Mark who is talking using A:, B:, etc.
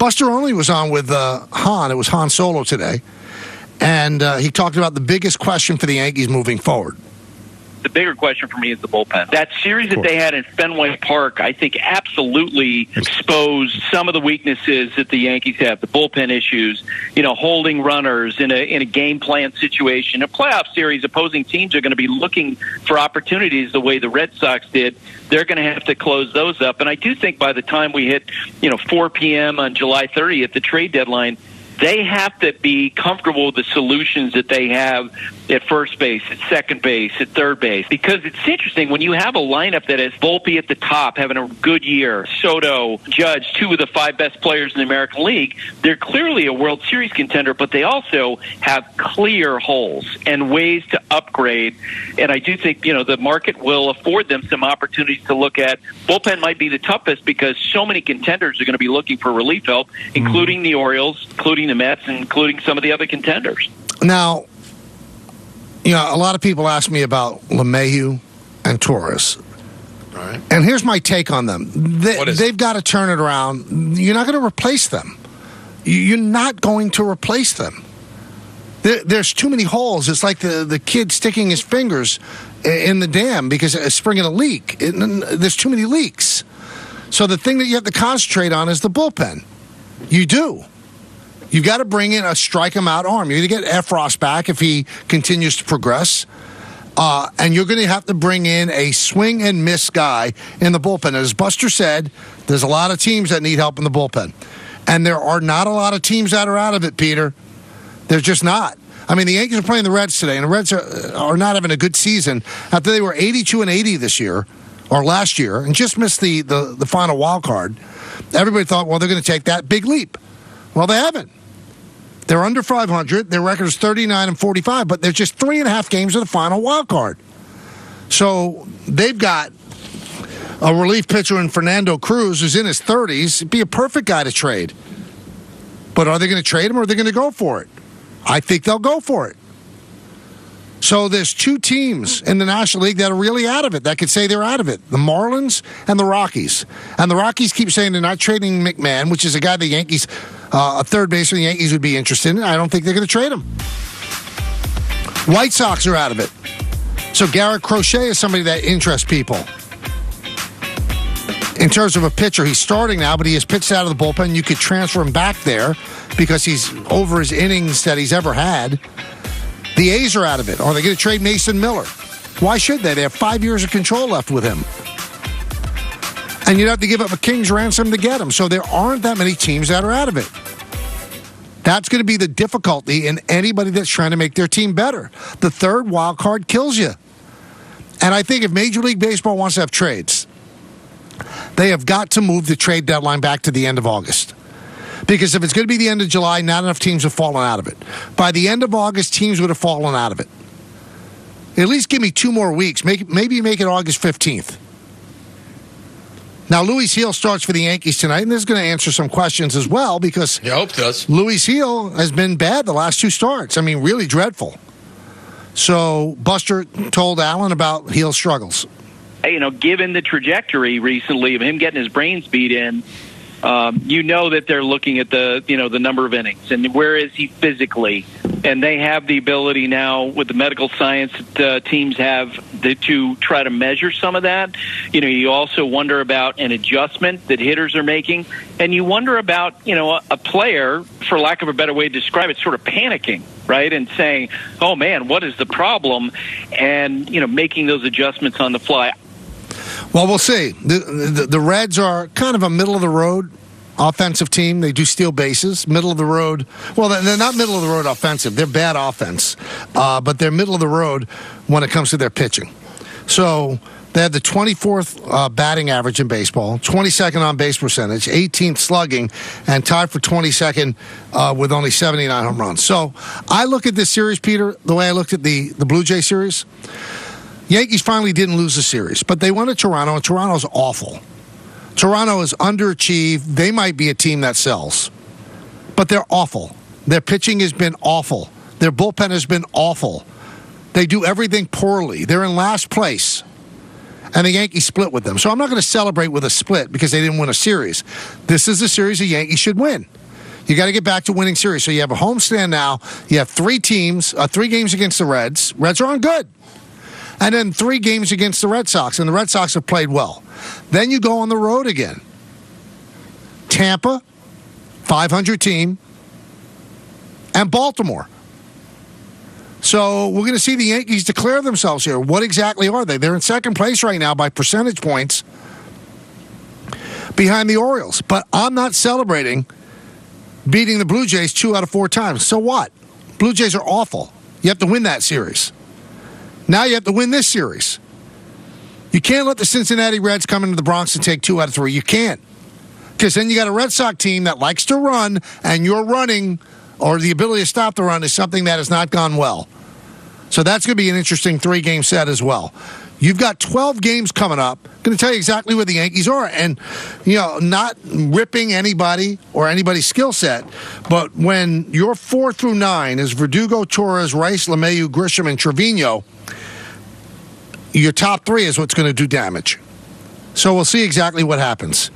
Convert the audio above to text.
A: Buster Olney was on with Han. It was Han Solo today. And he talked about the biggest question for the Yankees moving forward.
B: The bigger question for me is the bullpen. That series that they had in Fenway Park, I think, absolutely exposed some of the weaknesses that the Yankees have. The bullpen issues, holding runners in a game plan situation. In a playoff series, opposing teams are going to be looking for opportunities the way the Red Sox did. They're going to have to close those up. And I do think by the time we hit, 4 p.m. on July 30th, the trade deadline, they have to be comfortable with the solutions that they have at first base, at second base, at third base. Because it's interesting, when you have a lineup that has Volpe at the top, having a good year, Soto, Judge, 2 of the 5 best players in the American League, they're clearly a World Series contender, but they also have clear holes and ways to upgrade. And I do think, the market will afford them some opportunities to look at. Bullpen might be the toughest because so many contenders are going to be looking for relief help, including the Orioles, including the Mets, and including some of the other contenders.
A: Now, a lot of people ask me about LeMahieu and Torres.
C: All right.
A: And here's my take on them. They've got to turn it around. You're not going to replace them. You're not going to replace them. There's too many holes. It's like the kid sticking his fingers in the dam because it's springing a leak. There's too many leaks. So the thing that you have to concentrate on is the bullpen. You do. You've got to bring in a strike-him-out arm. You're going to get Efros back if he continues to progress. And you're going to have to bring in a swing-and-miss guy in the bullpen. As Buster said, there's a lot of teams that need help in the bullpen. And there are not a lot of teams that are out of it, Peter. They're just not. I mean, the Yankees are playing the Reds today, and the Reds are not having a good season after they were 82-80 this year, or last year, and just missed the final wild card. Everybody thought, well, they're going to take that big leap. Well, they haven't. They're under 500. Their record is 39-45, but they're just 3.5 games of the final wild card. So they've got a relief pitcher in Fernando Cruz who's in his 30s. It'd be a perfect guy to trade. But are they going to trade him or are they going to go for it? I think they'll go for it. So there's 2 teams in the National League that are really out of it, that could say they're out of it. The Marlins and the Rockies. And the Rockies keep saying they're not trading McMahon, which is a guy the Yankees, a third baseman the Yankees would be interested in. I don't think they're going to trade him. White Sox are out of it. So Garrett Crochet is somebody that interests people. In terms of a pitcher, he's starting now, but he has pitched out of the bullpen. You could transfer him back there because he's over his innings that he's ever had. The A's are out of it. Are they going to trade Mason Miller? Why should they? They have 5 years of control left with him. And you'd have to give up a king's ransom to get him. So there aren't that many teams that are out of it. That's going to be the difficulty in anybody that's trying to make their team better. The third wild card kills you. And I think if Major League Baseball wants to have trades, they have got to move the trade deadline back to the end of August. Because if it's going to be the end of July, not enough teams have fallen out of it. By the end of August, teams would have fallen out of it. At least give me 2 more weeks. Maybe make it August 15th. Now, Luis Gil starts for the Yankees tonight, and this is going to answer some questions as well because
C: I hope it does.
A: Luis Gil has been bad the last 2 starts. I mean, really dreadful. So Buster told Allen about Gil's struggles.
B: Given the trajectory recently of him getting his brains beat in, that they're looking at the number of innings and where is he physically, and they have the ability now with the medical science that teams have to try to measure some of that. You also wonder about an adjustment that hitters are making, and you wonder about a player, for lack of a better way to describe it, sort of panicking, right, and saying, "Oh man, what is the problem?" and making those adjustments on the fly.
A: Well, we'll see. The Reds are kind of a middle-of-the-road offensive team. They do steal bases. Middle-of-the-road. Well, they're not middle-of-the-road offensive. They're bad offense. But they're middle-of-the-road when it comes to their pitching. So they have the 24th batting average in baseball, 22nd on-base percentage, 18th slugging, and tied for 22nd with only 79 home runs. So I look at this series, Peter, the way I looked at the Blue Jay series. Yankees finally didn't lose the series, but they went to Toronto, and Toronto's awful. Toronto is underachieved. They might be a team that sells, but they're awful. Their pitching has been awful. Their bullpen has been awful. They do everything poorly. They're in last place. and the Yankees split with them. So I'm not going to celebrate with a split because they didn't win a series. This is a series the Yankees should win. You got to get back to winning series. So you have a homestand now. You have 3 games against the Reds. Reds are on good. And then 3 games against the Red Sox, and the Red Sox have played well. Then you go on the road again. Tampa, 500 team, and Baltimore. So we're going to see the Yankees declare themselves here. What exactly are they? They're in second place right now by percentage points behind the Orioles. But I'm not celebrating beating the Blue Jays 2 out of 4 times. So what? Blue Jays are awful. You have to win that series. Now you have to win this series. You can't let the Cincinnati Reds come into the Bronx and take 2 out of 3. You can't. Because then you got a Red Sox team that likes to run, and your running or the ability to stop the run is something that has not gone well. So that's going to be an interesting 3-game set as well. You've got 12 games coming up. I'm going to tell you exactly where the Yankees are. And, not ripping anybody or anybody's skill set, but when your 4 through 9 is Verdugo, Torres, Rice, LeMahieu, Grisham, and Trevino, your top 3 is what's going to do damage. So we'll see exactly what happens.